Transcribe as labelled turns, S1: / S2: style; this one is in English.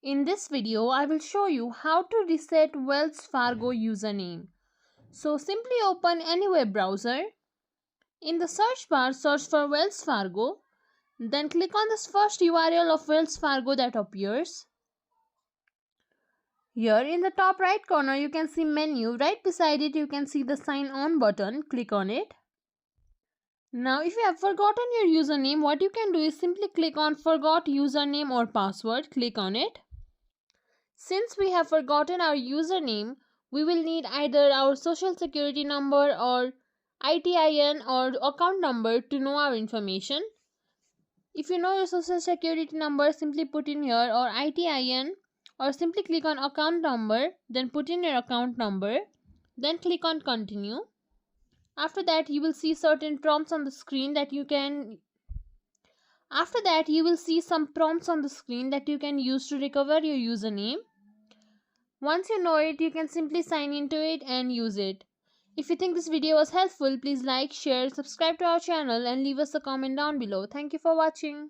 S1: In this video, I will show you how to reset Wells Fargo username. So simply open any web browser. In the search bar, search for Wells Fargo. Then click on this first URL of Wells Fargo that appears. Here in the top right corner, you can see menu. Right beside it, you can see the sign on button. Click on it. Now, if you have forgotten your username, what you can do is simply click on forgot username or password. Click on it. Since we have forgotten our username, we will need either our social security number or ITIN or account number to know our information. If you know your social security number, simply put in here, or ITIN, or simply click on account number, then put in your account number, then click on continue. After that, you will see certain prompts on the screen that you can some prompts on the screen that you can use to recover your username. Once you know it, you can simply sign into it and use it. If you think this video was helpful, please like, share, subscribe to our channel and leave us a comment down below. Thank you for watching.